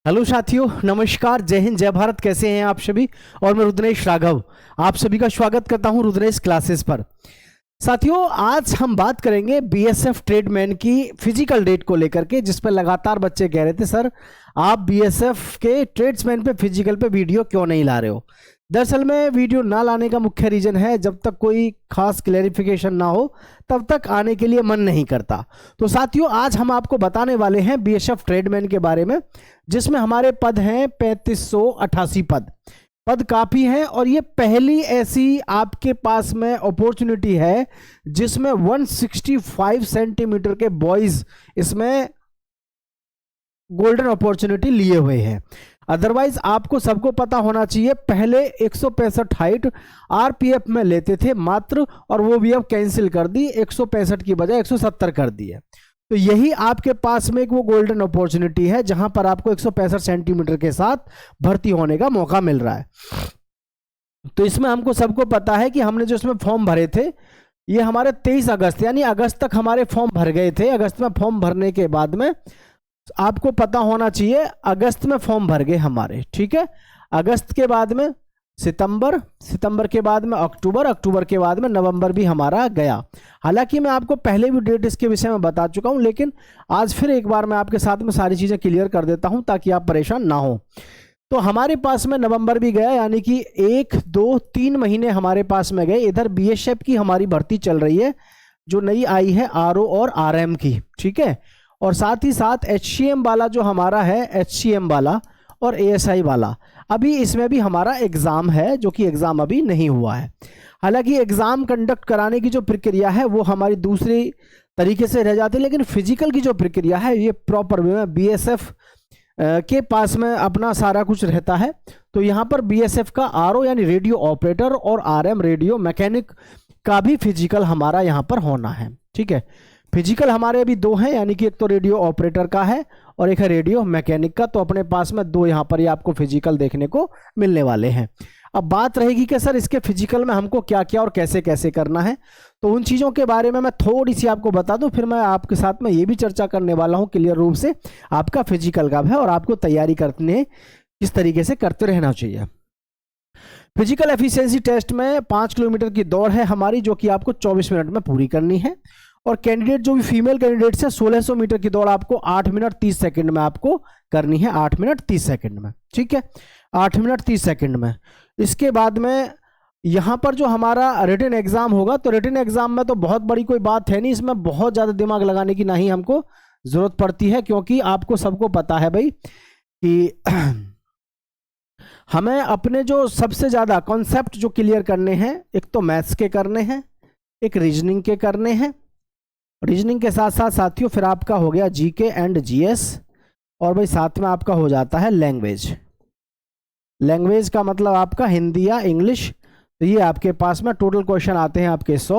Hello साथियों, नमस्कार, जय हिंद, जय भारत। कैसे हैं आप सभी। और मैं रुद्रेश राघव आप सभी का स्वागत करता हूं रुद्रेश क्लासेस पर। साथियों, आज हम बात करेंगे बीएसएफ ट्रेडमैन की फिजिकल डेट को लेकर के, जिस पर लगातार बच्चे कह रहे थे सर आप बीएसएफ के ट्रेड्समैन पे फिजिकल पे वीडियो क्यों नहीं ला रहे हो। दरअसल में वीडियो ना लाने का मुख्य रीजन है, जब तक कोई खास क्लैरिफिकेशन ना हो तब तक आने के लिए मन नहीं करता। तो साथियों, आज हम आपको बताने वाले हैं बीएसएफ ट्रेडमैन के बारे में, जिसमें हमारे पद हैं 3588 पद काफ़ी हैं। और ये पहली ऐसी आपके पास में अपॉर्चुनिटी है जिसमें 165 सेंटीमीटर के बॉयज़ इसमें गोल्डन अपॉर्चुनिटी लिए हुए हैं। अदरवाइज आपको सबको पता होना चाहिए, पहले 165 हाइट आरपीएफ में लेते थे मात्र, और वो भी अब कैंसिल कर दी, 165 की बजाय 170 कर दी है। तो यही आपके पास में एक वो गोल्डन अपॉर्चुनिटी है जहां पर आपको 165 सेंटीमीटर के साथ भर्ती होने का मौका मिल रहा है। तो इसमें हमको सबको पता है कि हमने जो इसमें फॉर्म भरे थे ये हमारे 23 अगस्त यानी अगस्त तक हमारे फॉर्म भर गए थे। अगस्त में फॉर्म भरने के बाद में आपको पता होना चाहिए, अगस्त में फॉर्म भर गए हमारे, ठीक है। अगस्त के बाद में सितंबर, सितंबर के बाद में अक्टूबर, अक्टूबर के बाद में नवंबर भी हमारा गया। हालांकि मैं आपको पहले भी डेट इसके विषय में बता चुका हूं, लेकिन आज फिर एक बार मैं आपके साथ में सारी चीज़ें क्लियर कर देता हूं ताकि आप परेशान ना हो। तो हमारे पास में नवंबर भी गया, यानी कि 1, 2, 3 महीने हमारे पास में गए। इधर बीएसएफ की हमारी भर्ती चल रही है जो नई आई है आरओ और आरएम की, ठीक है। और साथ ही साथ एचसीएम वाला जो हमारा है, एचसीएम वाला और एएसआई वाला, अभी इसमें भी हमारा एग्ज़ाम है जो कि एग्ज़ाम अभी नहीं हुआ है। हालांकि एग्ज़ाम कंडक्ट कराने की जो प्रक्रिया है वो हमारी दूसरी तरीके से रह जाती है, लेकिन फिजिकल की जो प्रक्रिया है ये प्रॉपर वे में बीएसएफ के पास में अपना सारा कुछ रहता है। तो यहाँ पर बीएसएफ का आरओ यानी रेडियो ऑपरेटर और आरएम रेडियो मैकेनिक का भी फिजिकल हमारा यहाँ पर होना है, ठीक है। फिजिकल हमारे अभी 2 हैं, यानी कि एक तो रेडियो ऑपरेटर का है और एक है रेडियो मैकेनिक का। तो अपने पास में 2 यहाँ पर ही आपको फिजिकल देखने को मिलने वाले हैं। अब बात रहेगी कि सर इसके फिजिकल में हमको क्या क्या और कैसे कैसे करना है, तो उन चीज़ों के बारे में मैं थोड़ी सी आपको बता दूं, फिर मैं आपके साथ में ये भी चर्चा करने वाला हूँ क्लियर रूप से आपका फिजिकल का है और आपको तैयारी करने किस तरीके से करते रहना चाहिए। फिजिकल एफिशिएंसी टेस्ट में 5 किलोमीटर की दौड़ है हमारी, जो कि आपको 24 मिनट में पूरी करनी है। और कैंडिडेट जो भी फीमेल कैंडिडेट्स है 1600 मीटर की दौड़ आपको 8 मिनट 30 सेकंड में आपको करनी है, 8 मिनट 30 सेकंड में, ठीक है, 8 मिनट 30 सेकंड में। इसके बाद में यहाँ पर जो हमारा रिटन एग्जाम होगा, तो रिटन एग्जाम में तो बहुत बड़ी कोई बात है नहीं, इसमें बहुत ज़्यादा दिमाग लगाने की ना ही हमको ज़रूरत पड़ती है, क्योंकि आपको सबको पता है भाई कि हमें अपने जो सबसे ज़्यादा कॉन्सेप्ट जो क्लियर करने हैं, एक तो मैथ्स के करने हैं, एक रीजनिंग के करने हैं। रीजनिंग के साथ साथ साथियों फिर आपका हो गया जीके एंड जीएस, और भाई साथ में आपका हो जाता है लैंग्वेज। लैंग्वेज का मतलब आपका हिंदी या इंग्लिश। तो ये आपके पास में टोटल क्वेश्चन आते हैं आपके 100,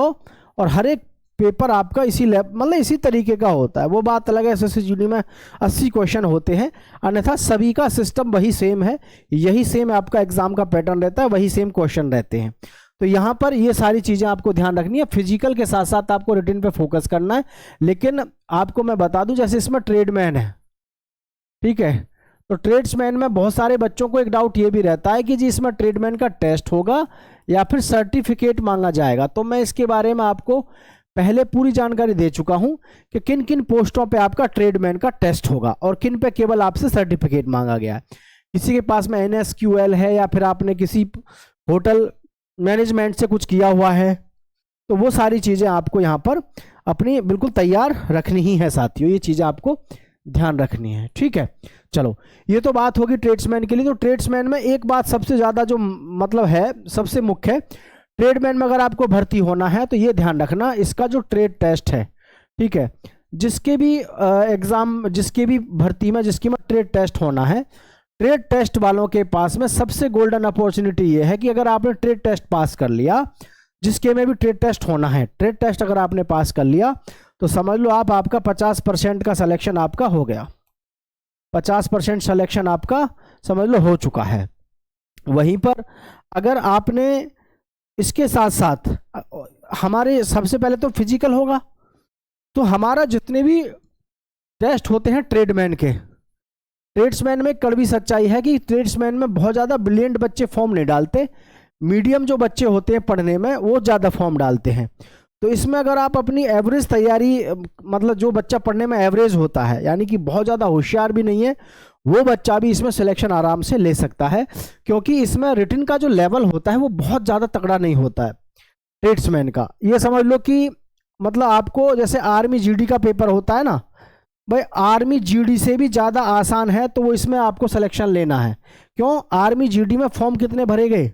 और हर एक पेपर आपका इसी मतलब इसी तरीके का होता है। वो बात अलग है, एसएससी में 80 क्वेश्चन होते हैं, अन्यथा सभी का सिस्टम वही सेम है, यही सेम आपका एग्जाम का पैटर्न रहता है, वही सेम क्वेश्चन रहते हैं। तो यहाँ पर ये सारी चीज़ें आपको ध्यान रखनी है। फिजिकल के साथ साथ आपको रिटन पे फोकस करना है। लेकिन आपको मैं बता दूं, जैसे इसमें ट्रेडमैन है, ठीक है, तो ट्रेड्समैन में बहुत सारे बच्चों को एक डाउट ये भी रहता है कि जी इसमें ट्रेडमैन का टेस्ट होगा या फिर सर्टिफिकेट मांगा जाएगा। तो मैं इसके बारे में आपको पहले पूरी जानकारी दे चुका हूं कि किन किन पोस्टों पे आपका ट्रेडमैन का टेस्ट होगा और किन पे केवल आपसे सर्टिफिकेट मांगा गया है। किसी के पास में NSQL है या फिर आपने किसी होटल मैनेजमेंट से कुछ किया हुआ है, तो वो सारी चीज़ें आपको यहाँ पर अपनी बिल्कुल तैयार रखनी ही है साथियों, ये चीज़ें आपको ध्यान रखनी है, ठीक है। चलो, ये तो बात होगी ट्रेड्समैन के लिए। तो ट्रेड्समैन में एक बात सबसे ज़्यादा जो मतलब है सबसे मुख्य है, ट्रेडमैन में अगर आपको भर्ती होना है तो ये ध्यान रखना, इसका जो ट्रेड टेस्ट है, ठीक है, जिसके भी एग्ज़ाम, जिसके भी भर्ती में जिसकी में ट्रेड टेस्ट होना है, ट्रेड टेस्ट वालों के पास में सबसे गोल्डन अपॉर्चुनिटी ये है कि अगर आपने ट्रेड टेस्ट पास कर लिया, जिसके में भी ट्रेड टेस्ट होना है, ट्रेड टेस्ट अगर आपने पास कर लिया तो समझ लो आप, आपका 50% का सिलेक्शन आपका हो गया, 50% सिलेक्शन आपका समझ लो हो चुका है। वहीं पर अगर आपने इसके साथ साथ हमारे सबसे पहले तो फिजिकल होगा, तो हमारा जितने भी टेस्ट होते हैं ट्रेडमैन के, ट्रेड्समैन में कड़वी सच्चाई है कि ट्रेड्समैन में बहुत ज़्यादा ब्रिलियंट बच्चे फॉर्म नहीं डालते, मीडियम जो बच्चे होते हैं पढ़ने में वो ज़्यादा फॉर्म डालते हैं। तो इसमें अगर आप अपनी एवरेज तैयारी, मतलब जो बच्चा पढ़ने में एवरेज होता है, यानी कि बहुत ज़्यादा होशियार भी नहीं है, वो बच्चा भी इसमें सिलेक्शन आराम से ले सकता है, क्योंकि इसमें रिटन का जो लेवल होता है वो बहुत ज़्यादा तगड़ा नहीं होता है ट्रेड्समैन का। ये समझ लो कि मतलब आपको जैसे आर्मी जीडी का पेपर होता है ना भाई, आर्मी जीडी से भी ज़्यादा आसान है, तो वो इसमें आपको सिलेक्शन लेना है। क्यों? आर्मी जीडी में फॉर्म कितने भरे गए?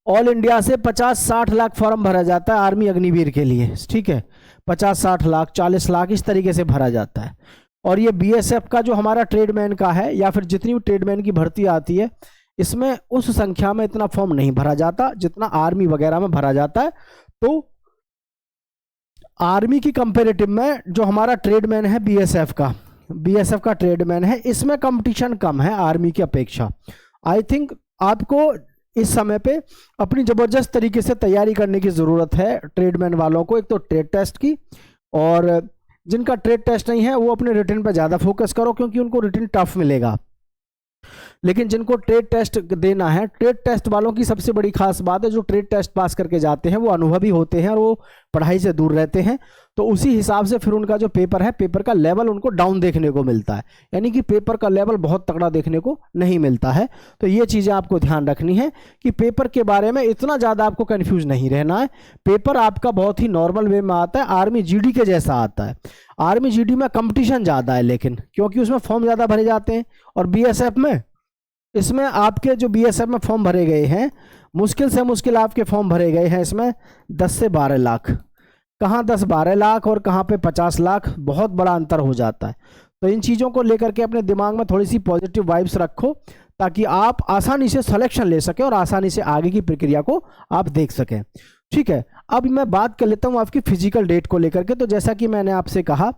ऑल इंडिया से 50-60 लाख फॉर्म भरा जाता है आर्मी अग्निवीर के लिए, ठीक है, 50-60 लाख 40 लाख इस तरीके से भरा जाता है। और ये बीएसएफ का जो हमारा ट्रेडमैन का है, या फिर जितनी भी ट्रेडमैन की भर्ती आती है, इसमें उस संख्या में इतना फॉर्म नहीं भरा जाता जितना आर्मी वगैरह में भरा जाता है। तो आर्मी की कंपेरेटिव में जो हमारा ट्रेडमैन है बीएसएफ का ट्रेडमैन है, इसमें कंपटीशन कम है आर्मी की अपेक्षा। आई थिंक आपको इस समय पे अपनी ज़बरदस्त तरीके से तैयारी करने की ज़रूरत है ट्रेडमैन वालों को। एक तो ट्रेड टेस्ट की, और जिनका ट्रेड टेस्ट नहीं है वो अपने रिटन पर ज़्यादा फोकस करो, क्योंकि उनको रिटन टफ मिलेगा। लेकिन जिनको ट्रेड टेस्ट देना है, ट्रेड टेस्ट वालों की सबसे बड़ी खास बात है, जो ट्रेड टेस्ट पास करके जाते हैं वो अनुभवी होते हैं और वो पढ़ाई से दूर रहते हैं। तो उसी हिसाब से फिर उनका जो पेपर है, पेपर का लेवल उनको डाउन देखने को मिलता है, यानी कि पेपर का लेवल बहुत तगड़ा देखने को नहीं मिलता है। तो ये चीज़ें आपको ध्यान रखनी है कि पेपर के बारे में इतना ज़्यादा आपको कन्फ्यूज नहीं रहना है। पेपर आपका बहुत ही नॉर्मल वे में आता है, आर्मी जीडी के जैसा आता है। आर्मी जीडी में कंपटीशन ज़्यादा है, लेकिन क्योंकि उसमें फॉर्म ज़्यादा भरे जाते हैं। और बीएसएफ में, इसमें आपके जो बीएसएफ में फॉर्म भरे गए हैं, मुश्किल से मुश्किल आपके फॉर्म भरे गए हैं इसमें 10 से 12 लाख। कहाँ 10-12 लाख और कहाँ पे 50 लाख, बहुत बड़ा अंतर हो जाता है। तो इन चीज़ों को लेकर के अपने दिमाग में थोड़ी सी पॉजिटिव वाइब्स रखो, ताकि आप आसानी से सिलेक्शन ले सकें और आसानी से आगे की प्रक्रिया को आप देख सकें, ठीक है। अब मैं बात कर लेता हूँ आपकी फिजिकल डेट को लेकर के। तो जैसा कि मैंने आपसे कहा,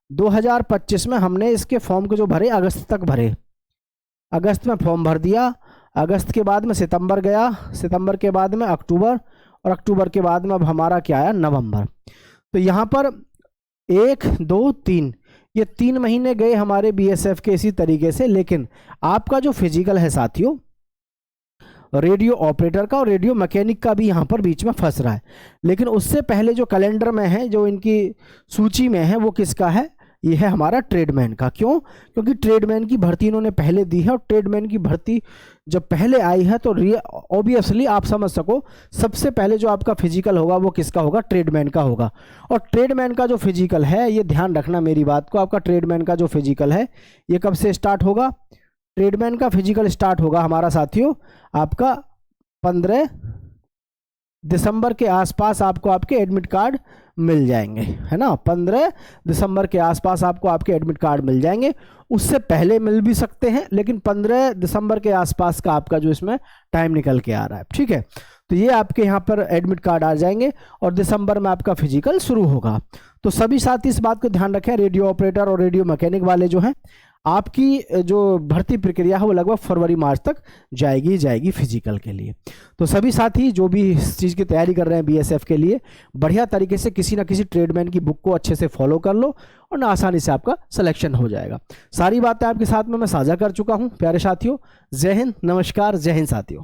2025 में हमने इसके फॉर्म को जो भरे, अगस्त तक भरे, अगस्त में फॉर्म भर दिया, अगस्त के बाद में सितंबर गया, सितंबर के बाद में अक्टूबर, और अक्टूबर के बाद में अब हमारा क्या आया, नवंबर। तो यहाँ पर 1, 2, 3 ये 3 महीने गए हमारे बीएसएफ के इसी तरीके से। लेकिन आपका जो फिजिकल है साथियों, रेडियो ऑपरेटर का और रेडियो मैकेनिक का भी यहाँ पर बीच में फंस रहा है। लेकिन उससे पहले जो कैलेंडर में है, जो इनकी सूची में है, वो किसका है? ये है हमारा ट्रेडमैन का। क्यों? क्योंकि ट्रेडमैन की भर्ती इन्होंने पहले दी है, और ट्रेडमैन की भर्ती जब पहले आई है तो ऑब्वियसली आप समझ सको, सबसे पहले जो आपका फिजिकल होगा वो किसका होगा? ट्रेडमैन का होगा। और ट्रेडमैन का जो फिजिकल है, ये ध्यान रखना मेरी बात को, आपका ट्रेडमैन का जो फिजिकल है ये कब से स्टार्ट होगा? ट्रेडमैन का फिजिकल स्टार्ट होगा हमारा साथियों आपका 15 दिसंबर के आसपास आपको आपके एडमिट कार्ड मिल जाएंगे, है ना। 15 दिसंबर के आसपास आपको आपके एडमिट कार्ड मिल जाएंगे। उससे पहले मिल भी सकते हैं, लेकिन 15 दिसंबर के आसपास का आपका जो इसमें टाइम निकल के आ रहा है, ठीक है। तो ये आपके यहाँ पर एडमिट कार्ड आ जाएंगे और दिसंबर में आपका फिजिकल शुरू होगा। तो सभी साथी इस बात को ध्यान रखें, रेडियो ऑपरेटर और रेडियो मैकेनिक वाले जो हैं, आपकी जो भर्ती प्रक्रिया है वो लगभग फरवरी मार्च तक जाएगी फिजिकल के लिए। तो सभी साथी जो भी इस चीज़ की तैयारी कर रहे हैं बीएसएफ के लिए, बढ़िया तरीके से किसी ना किसी ट्रेडमैन की बुक को अच्छे से फॉलो कर लो और ना आसानी से आपका सिलेक्शन हो जाएगा। सारी बातें आपके साथ में मैं साझा कर चुका हूँ प्यारे साथियों। जय हिंद, नमस्कार, जय हिंद साथियों।